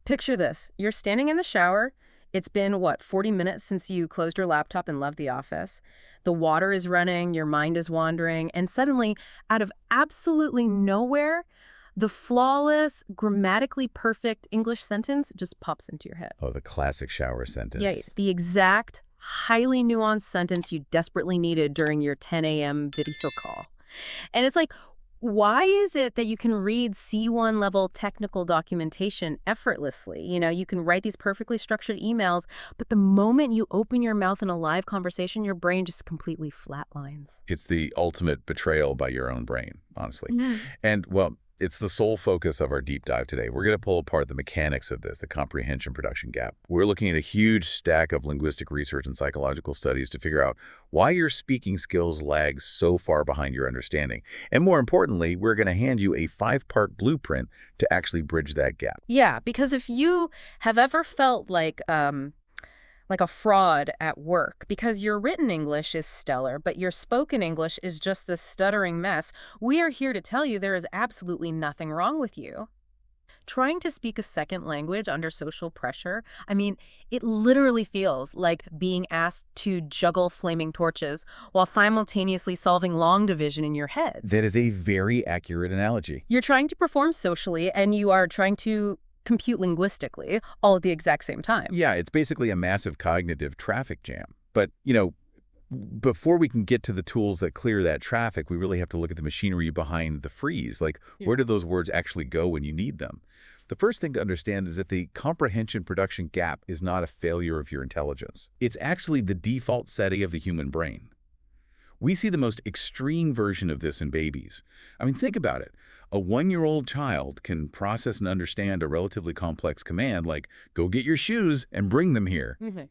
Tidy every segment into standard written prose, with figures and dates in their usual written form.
Picture this. You're standing in the shower. It's been, what, 40 minutes since you closed your laptop and left the office. The water is running, your mind is wandering, and suddenly, out of absolutely nowhere, the flawless, grammatically perfect English sentence just pops into your head. Oh, the classic shower Yeah, sentence. the exact, highly nuanced sentence you desperately needed during your 10 a.m. video call. And it's like, why is it that you can read C1 level technical documentation effortlessly? You can write these perfectly structured emails, but the moment you open your mouth in a live conversation, your brain just completely flatlines. It's the ultimate betrayal by your own brain, honestly. Yeah. And, well, it's the sole focus of our deep dive today. We're going to pull apart the mechanics of this, the comprehension-production gap. We're looking at a huge stack of linguistic research and psychological studies to figure out why your speaking skills lag so far behind your understanding. And more importantly, we're going to hand you a 5-part blueprint to actually bridge that gap. Yeah, because if you have ever felt like a fraud at work because your written English is stellar, but your spoken English is just this stuttering mess, we are here to tell you there is absolutely nothing wrong with you. Trying to speak a second language under social pressure, it literally feels like being asked to juggle flaming torches while simultaneously solving long division in your head. That is a very accurate analogy. You're trying to perform socially and you are trying to compute linguistically all at the exact same time. Yeah, it's basically a massive cognitive traffic jam. But, before we can get to the tools that clear that traffic, we really have to look at the machinery behind the freeze. Like, where do those words actually go when you need them? The first thing to understand is that the comprehension-production gap is not a failure of your intelligence. It's actually the default setting of the human brain. We see the most extreme version of this in babies. Think about it. A 1-year-old child can process and understand a relatively complex command like, go get your shoes and bring them here. Mm-hmm.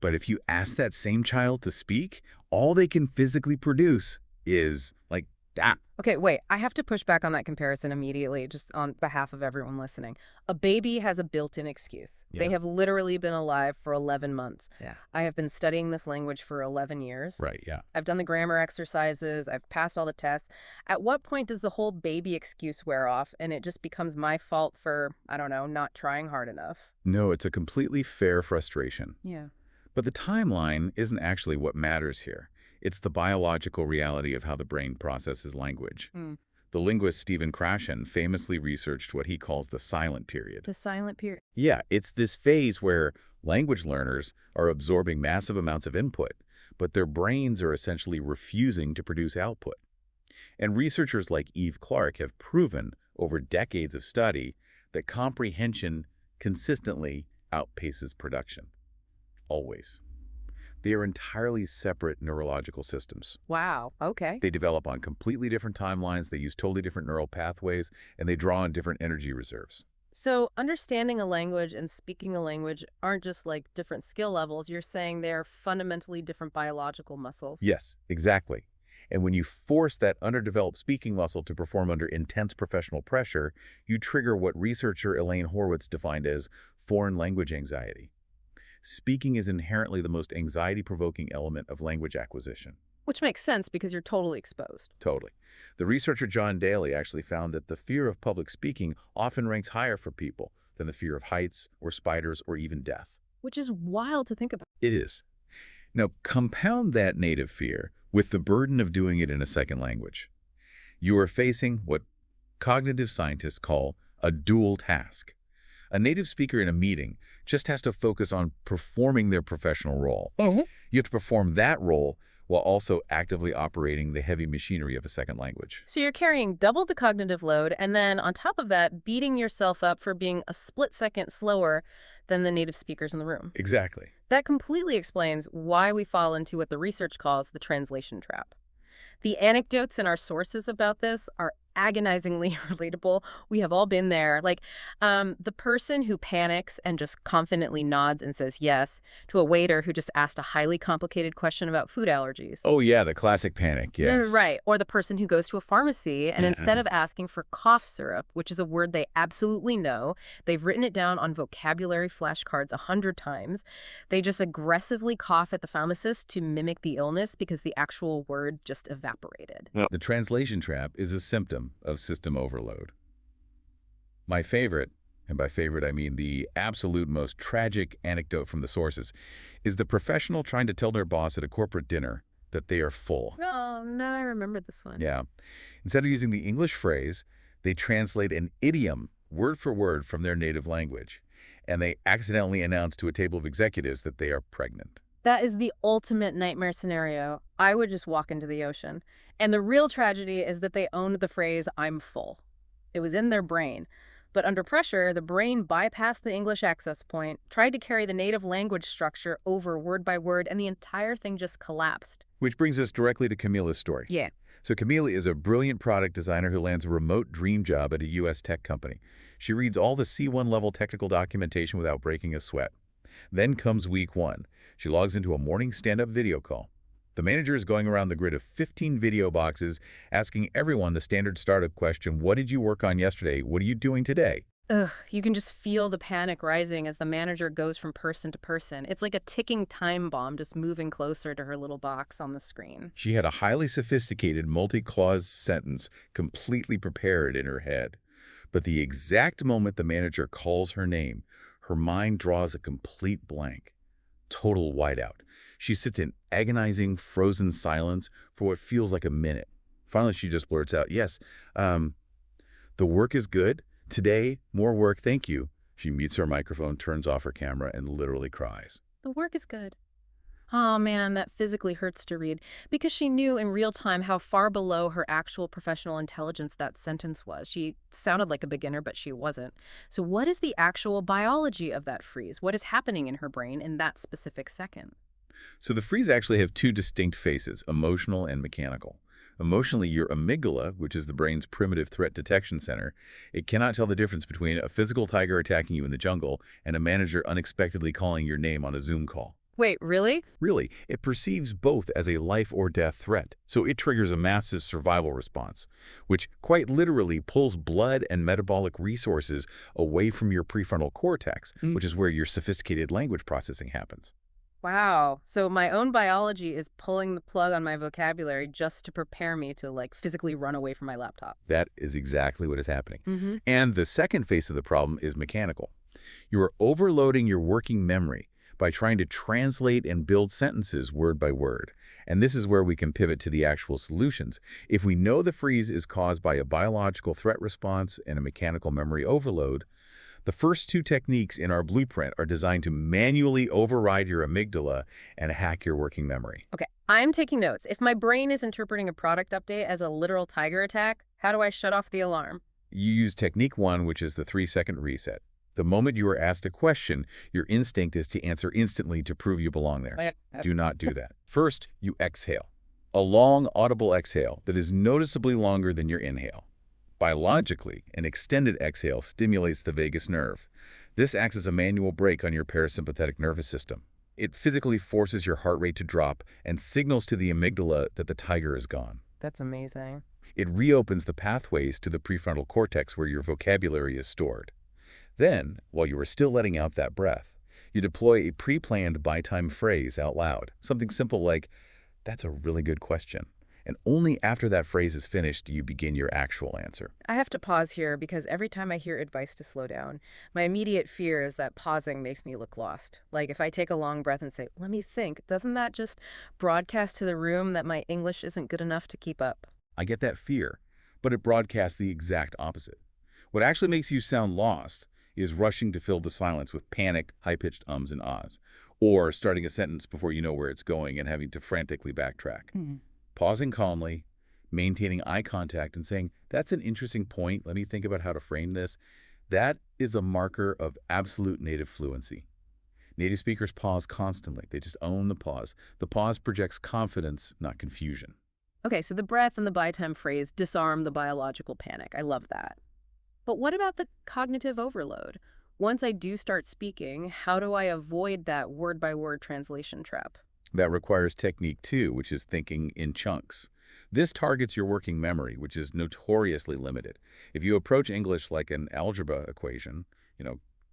But if you ask that same child to speak, all they can physically produce is like, da. Okay, wait, I have to push back on that comparison immediately, just on behalf of everyone listening. A baby has a built-in excuse. Yeah. They have literally been alive for 11 months. Yeah. I have been studying this language for 11 years. Right, yeah. I've done the grammar exercises. I've passed all the tests. At what point does the whole baby excuse wear off and it just becomes my fault for, I don't know, not trying hard enough? No, it's a completely fair frustration. Yeah. But the timeline isn't actually what matters here. It's the biological reality of how the brain processes language. Mm. The linguist Stephen Krashen famously researched what he calls the silent period. The silent period. Yeah, it's this phase where language learners are absorbing massive amounts of input, but their brains are essentially refusing to produce output. And researchers like Eve Clark have proven over decades of study that comprehension consistently outpaces production. Always. They are entirely separate neurological systems. Wow, okay. They develop on completely different timelines, they use totally different neural pathways, and they draw on different energy reserves. So understanding a language and speaking a language aren't just like different skill levels. You're saying they're fundamentally different biological muscles. Yes, exactly. And when you force that underdeveloped speaking muscle to perform under intense professional pressure, you trigger what researcher Elaine Horwitz defined as foreign language anxiety. Speaking is inherently the most anxiety-provoking element of language acquisition. Which makes sense because you're totally exposed. Totally. The researcher John Daly actually found that the fear of public speaking often ranks higher for people than the fear of heights or spiders or even death. Which is wild to think about. It is. Now, compound that native fear with the burden of doing it in a second language. You are facing what cognitive scientists call a dual task. A native speaker in a meeting just has to focus on performing their professional role. Mm-hmm. You have to perform that role while also actively operating the heavy machinery of a second language. So you're carrying double the cognitive load and then on top of that, beating yourself up for being a split second slower than the native speakers in the room. Exactly. That completely explains why we fall into what the research calls the translation trap. The anecdotes in our sources about this are agonizingly relatable. We have all been there. Like the person who panics and just confidently nods and says yes to a waiter who just asked a highly complicated question about food allergies. Oh, yeah, the classic panic, yes. Right. Or the person who goes to a pharmacy and instead of asking for cough syrup, which is a word they absolutely know, they've written it down on vocabulary flashcards 100 times. They just aggressively cough at the pharmacist to mimic the illness because the actual word just evaporated. The translation trap is a symptom of system overload. My favorite, and by favorite I mean the absolute most tragic anecdote from the sources, is the professional trying to tell their boss at a corporate dinner that they are full. Oh, no, I remember this one. Yeah. Instead of using the English phrase, they translate an idiom word for word from their native language, and they accidentally announce to a table of executives that they are pregnant. That is the ultimate nightmare scenario. I would just walk into the ocean. And the real tragedy is that they owned the phrase, I'm full. It was in their brain. But under pressure, the brain bypassed the English access point, tried to carry the native language structure over word by word, and the entire thing just collapsed. Which brings us directly to Camila's story. Yeah. So Camila is a brilliant product designer who lands a remote dream job at a U.S. tech company. She reads all the C1 level technical documentation without breaking a sweat. Then comes week one. She logs into a morning stand-up video call. The manager is going around the grid of 15 video boxes, asking everyone the standard startup question, what did you work on yesterday? What are you doing today? Ugh, you can just feel the panic rising as the manager goes from person to person. It's like a ticking time bomb just moving closer to her little box on the screen. She had a highly sophisticated multi-clause sentence completely prepared in her head. But the exact moment the manager calls her name, her mind draws a complete blank. Total whiteout. She sits in agonizing, frozen silence for what feels like a minute. Finally, she just blurts out, yes, the work is good. Today, more work, thank you. She mutes her microphone, turns off her camera, and literally cries. The work is good. Oh man, that physically hurts to read, because she knew in real time how far below her actual professional intelligence that sentence was. She sounded like a beginner, but she wasn't. So what is the actual biology of that freeze? What is happening in her brain in that specific second? So the freeze actually have two distinct phases, emotional and mechanical. Emotionally, your amygdala, which is the brain's primitive threat detection center, it cannot tell the difference between a physical tiger attacking you in the jungle and a manager unexpectedly calling your name on a Zoom call. Wait, really? Really, it perceives both as a life or death threat, so it triggers a massive survival response, which quite literally pulls blood and metabolic resources away from your prefrontal cortex, which is where your sophisticated language processing happens. Wow. So my own biology is pulling the plug on my vocabulary just to prepare me to like physically run away from my laptop. That is exactly what is happening. Mm-hmm. And the second phase of the problem is mechanical. You are overloading your working memory by trying to translate and build sentences word by word. And this is where we can pivot to the actual solutions. If we know the freeze is caused by a biological threat response and a mechanical memory overload, the first two techniques in our blueprint are designed to manually override your amygdala and hack your working memory. Okay, I'm taking notes. If my brain is interpreting a product update as a literal tiger attack, how do I shut off the alarm? You use technique one, which is the 3-second reset. The moment you are asked a question, your instinct is to answer instantly to prove you belong there. Do not do that. First, you exhale. A long, audible exhale that is noticeably longer than your inhale. Biologically, an extended exhale stimulates the vagus nerve. This acts as a manual brake on your parasympathetic nervous system. It physically forces your heart rate to drop and signals to the amygdala that the tiger is gone. That's amazing. It reopens the pathways to the prefrontal cortex where your vocabulary is stored. Then, while you are still letting out that breath, you deploy a pre-planned by-time phrase out loud. Something simple like, that's a really good question. And only after that phrase is finished do you begin your actual answer. I have to pause here because every time I hear advice to slow down, my immediate fear is that pausing makes me look lost. Like if I take a long breath and say, let me think, doesn't that just broadcast to the room that my English isn't good enough to keep up? I get that fear, but it broadcasts the exact opposite. What actually makes you sound lost is rushing to fill the silence with panicked, high-pitched ums and ahs, or starting a sentence before you know where it's going and having to frantically backtrack. Pausing calmly, maintaining eye contact, and saying, that's an interesting point, let me think about how to frame this, that is a marker of absolute native fluency. Native speakers pause constantly. They just own the pause. The pause projects confidence, not confusion. Okay, so the breath and the by time phrase disarm the biological panic. I love that. But what about the cognitive overload? Once I do start speaking, how do I avoid that word-by-word translation trap? That requires technique two, which is thinking in chunks. This targets your working memory, which is notoriously limited. If you approach English like an algebra equation,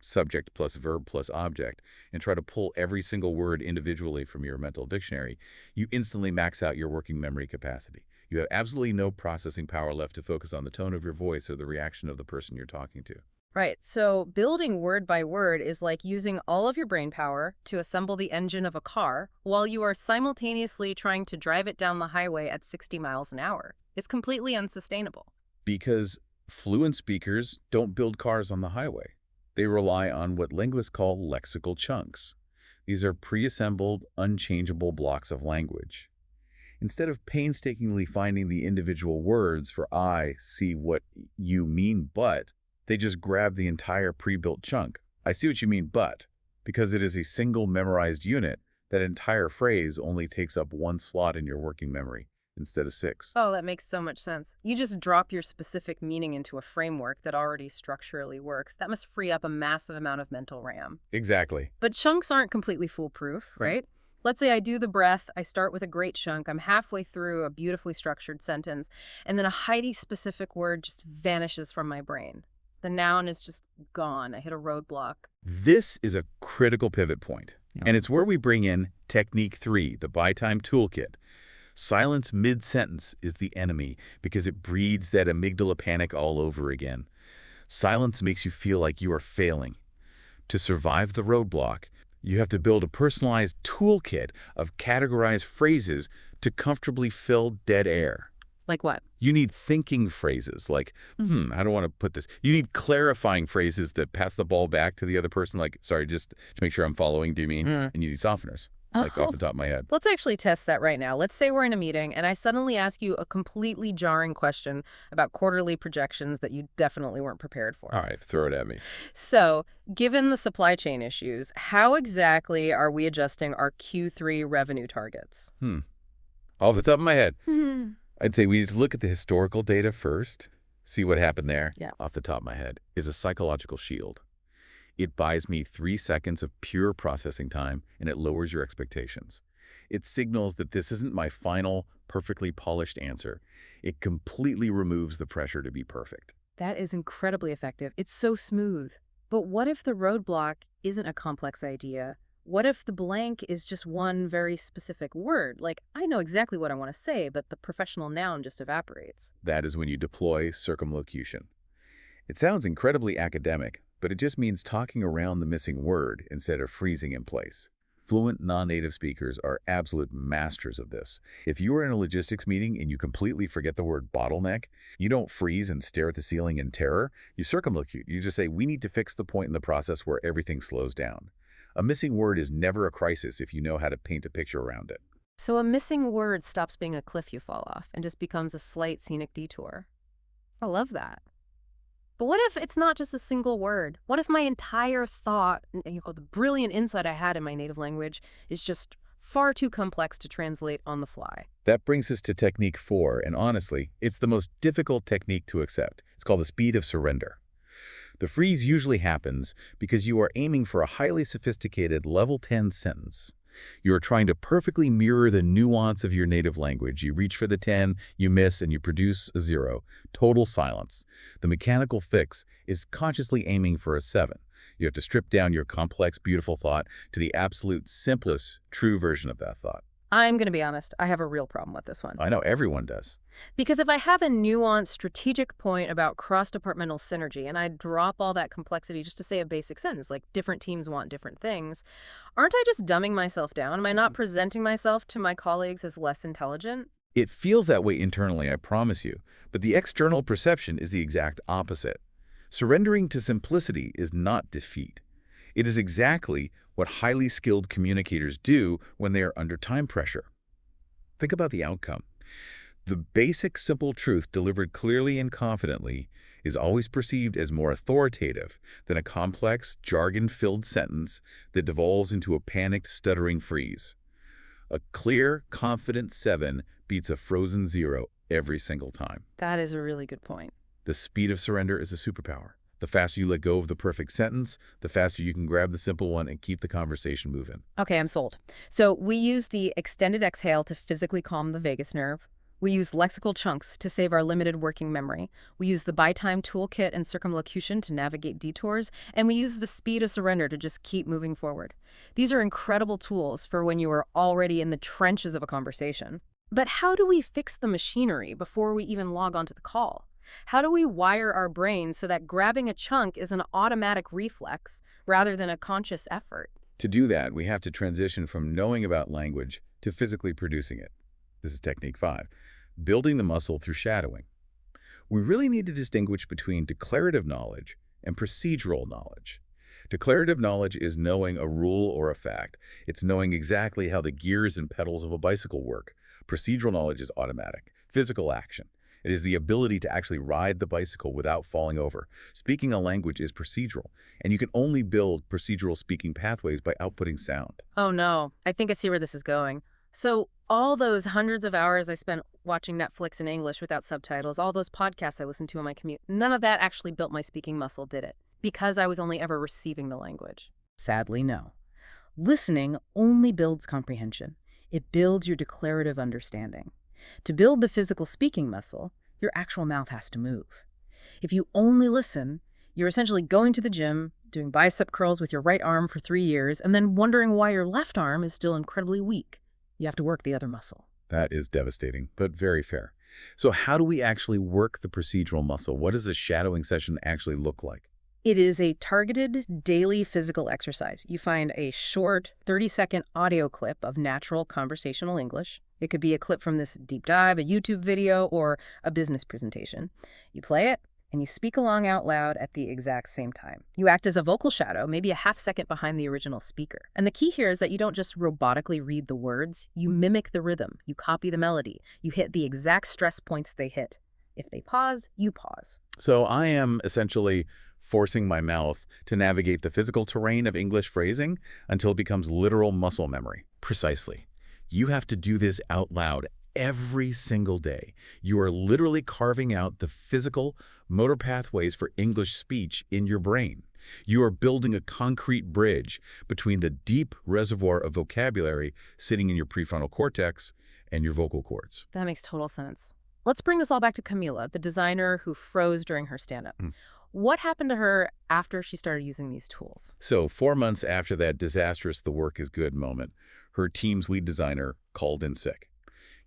subject plus verb plus object, and try to pull every single word individually from your mental dictionary, you instantly max out your working memory capacity. You have absolutely no processing power left to focus on the tone of your voice or the reaction of the person you're talking to. Right. So building word by word is like using all of your brain power to assemble the engine of a car while you are simultaneously trying to drive it down the highway at 60 miles an hour. It's completely unsustainable. Because fluent speakers don't build cars on the highway. They rely on what linguists call lexical chunks. These are pre-assembled, unchangeable blocks of language. Instead of painstakingly finding the individual words for I see what you mean but, they just grab the entire pre-built chunk. I see what you mean but. Because it is a single memorized unit, that entire phrase only takes up one slot in your working memory instead of 6. Oh, that makes so much sense. You just drop your specific meaning into a framework that already structurally works. That must free up a massive amount of mental RAM. Exactly. But chunks aren't completely foolproof, right? Let's say I do the breath, I start with a great chunk, I'm halfway through a beautifully structured sentence, and then a highly specific word just vanishes from my brain. The noun is just gone. I hit a roadblock. This is a critical pivot point, and it's where we bring in Technique 3, the buy time toolkit. Silence mid-sentence is the enemy because it breeds that amygdala panic all over again. Silence makes you feel like you are failing. To survive the roadblock, you have to build a personalized toolkit of categorized phrases to comfortably fill dead air. Like what? You need thinking phrases like, how do I want to put this? You need clarifying phrases that pass the ball back to the other person, like, sorry, just to make sure I'm following, do you mean? And you need softeners, like off the top of my head. Let's actually test that right now. Let's say we're in a meeting and I suddenly ask you a completely jarring question about quarterly projections that you definitely weren't prepared for. All right, throw it at me. So, given the supply chain issues, how exactly are we adjusting our Q3 revenue targets? Off the top of my head, I'd say we need to look at the historical data first, see what happened there. Yeah. Off the top of my head is a psychological shield. It buys me 3 seconds of pure processing time, and it lowers your expectations. It signals that this isn't my final, perfectly polished answer. It completely removes the pressure to be perfect. That is incredibly effective. It's so smooth. But what if the roadblock isn't a complex idea? What if the blank is just one very specific word? Like, I know exactly what I want to say, but the professional noun just evaporates. That is when you deploy circumlocution. It sounds incredibly academic, but it just means talking around the missing word instead of freezing in place. Fluent non-native speakers are absolute masters of this. If you are in a logistics meeting and you completely forget the word bottleneck, you don't freeze and stare at the ceiling in terror. You circumlocute. You just say, we need to fix the point in the process where everything slows down. A missing word is never a crisis if you know how to paint a picture around it. So a missing word stops being a cliff you fall off and just becomes a slight scenic detour. I love that. But what if it's not just a single word? What if my entire thought, the brilliant insight I had in my native language is just far too complex to translate on the fly? That brings us to Technique 4, and honestly, it's the most difficult technique to accept. It's called the speed of surrender. The freeze usually happens because you are aiming for a highly sophisticated level 10 sentence. You are trying to perfectly mirror the nuance of your native language. You reach for the 10, you miss, and you produce a 0. Total silence. The mechanical fix is consciously aiming for a 7. You have to strip down your complex, beautiful thought to the absolute simplest, true version of that thought. I'm going to be honest, I have a real problem with this one. I know everyone does. Because if I have a nuanced strategic point about cross-departmental synergy and I drop all that complexity just to say a basic sentence, like different teams want different things, aren't I just dumbing myself down? Am I not presenting myself to my colleagues as less intelligent? It feels that way internally, I promise you, but the external perception is the exact opposite. Surrendering to simplicity is not defeat. It is exactly what highly skilled communicators do when they are under time pressure. Think about the outcome. The basic, simple truth delivered clearly and confidently is always perceived as more authoritative than a complex, jargon-filled sentence that devolves into a panicked, stuttering freeze. A clear, confident 7 beats a frozen 0 every single time. That is a really good point. The speed of surrender is a superpower. The faster you let go of the perfect sentence, the faster you can grab the simple one and keep the conversation moving. Okay, I'm sold. So we use the extended exhale to physically calm the vagus nerve. We use lexical chunks to save our limited working memory. We use the buy time toolkit and circumlocution to navigate detours. And we use the speed of surrender to just keep moving forward. These are incredible tools for when you are already in the trenches of a conversation. But how do we fix the machinery before we even log onto the call? How do we wire our brains so that grabbing a chunk is an automatic reflex rather than a conscious effort? To do that, we have to transition from knowing about language to physically producing it. This is technique 5, building the muscle through shadowing. We really need to distinguish between declarative knowledge and procedural knowledge. Declarative knowledge is knowing a rule or a fact. It's knowing exactly how the gears and pedals of a bicycle work. Procedural knowledge is automatic, physical action. It is the ability to actually ride the bicycle without falling over. Speaking a language is procedural, and you can only build procedural speaking pathways by outputting sound. Oh no, I think I see where this is going. So all those hundreds of hours I spent watching Netflix in English without subtitles, all those podcasts I listened to on my commute, none of that actually built my speaking muscle, did it? Because I was only ever receiving the language. Sadly, no. Listening only builds comprehension. It builds your declarative understanding. To build the physical speaking muscle, your actual mouth has to move. If you only listen, you're essentially going to the gym, doing bicep curls with your right arm for 3 years, and then wondering why your left arm is still incredibly weak. You have to work the other muscle. That is devastating, but very fair. So how do we actually work the procedural muscle? What does a shadowing session actually look like? It is a targeted daily physical exercise. You find a short 30-second audio clip of natural conversational English. It could be a clip from this deep dive, a YouTube video, or a business presentation. You play it, and you speak along out loud at the exact same time. You act as a vocal shadow, maybe a half second behind the original speaker. And the key here is that you don't just robotically read the words, you mimic the rhythm, you copy the melody, you hit the exact stress points they hit. If they pause, you pause. So I am essentially forcing my mouth to navigate the physical terrain of English phrasing until it becomes literal muscle memory. Precisely. You have to do this out loud every single day. You are literally carving out the physical motor pathways for English speech in your brain. You are building a concrete bridge between the deep reservoir of vocabulary sitting in your prefrontal cortex and your vocal cords. That makes total sense. Let's bring this all back to Camila, the designer who froze during her stand-up. What happened to her after she started using these tools? So 4 months after that disastrous the work is good moment, her team's lead designer called in sick.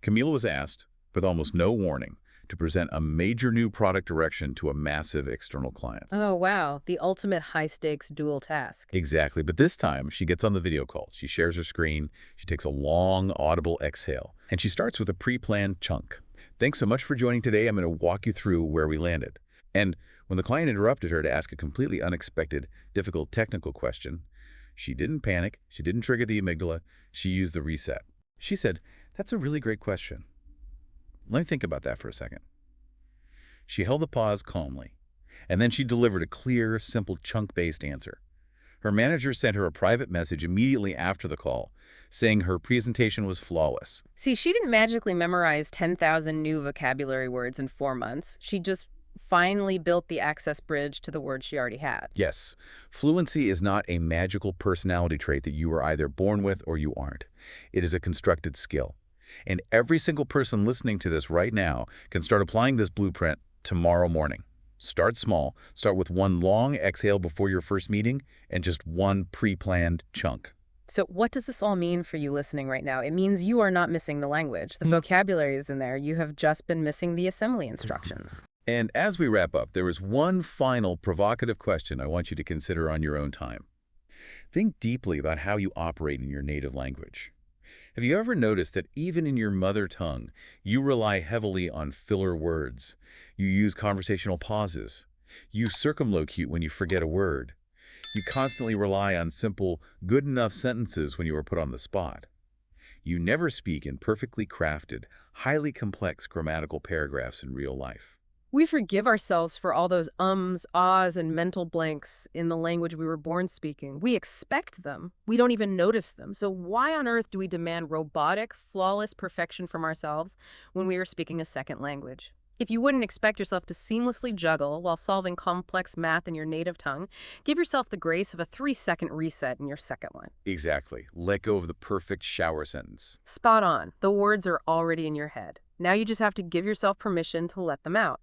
Camila was asked, with almost no warning, to present a major new product direction to a massive external client. Oh, wow. The ultimate high-stakes dual task. Exactly, but this time she gets on the video call. She shares her screen, she takes a long, audible exhale, and she starts with a pre-planned chunk. Thanks so much for joining today. I'm going to walk you through where we landed. And when the client interrupted her to ask a completely unexpected, difficult technical question, she didn't panic, she didn't trigger the amygdala, she used the reset. She said, "That's a really great question. Let me think about that for a second." She held the pause calmly, and then she delivered a clear, simple, chunk-based answer. Her manager sent her a private message immediately after the call, saying her presentation was flawless. See, she didn't magically memorize 10,000 new vocabulary words in 4 months. She just finally built the access bridge to the words she already had. Yes, fluency is not a magical personality trait that you are either born with or you aren't. It is a constructed skill. And every single person listening to this right now can start applying this blueprint tomorrow morning. Start small. Start with one long exhale before your first meeting and just one pre-planned chunk. So what does this all mean for you listening right now? It means you are not missing the language. The vocabulary is in there. You have just been missing the assembly instructions. And as we wrap up, there is one final provocative question I want you to consider on your own time. Think deeply about how you operate in your native language. Have you ever noticed that even in your mother tongue, you rely heavily on filler words? You use conversational pauses. You circumlocute when you forget a word. You constantly rely on simple, good enough sentences when you are put on the spot. You never speak in perfectly crafted, highly complex grammatical paragraphs in real life. We forgive ourselves for all those ums, ahs, and mental blanks in the language we were born speaking. We expect them. We don't even notice them. So why on earth do we demand robotic, flawless perfection from ourselves when we are speaking a second language? If you wouldn't expect yourself to seamlessly juggle while solving complex math in your native tongue, give yourself the grace of a 3-second reset in your second one. Exactly. Let go of the perfect shower sentence. Spot on. The words are already in your head. Now you just have to give yourself permission to let them out.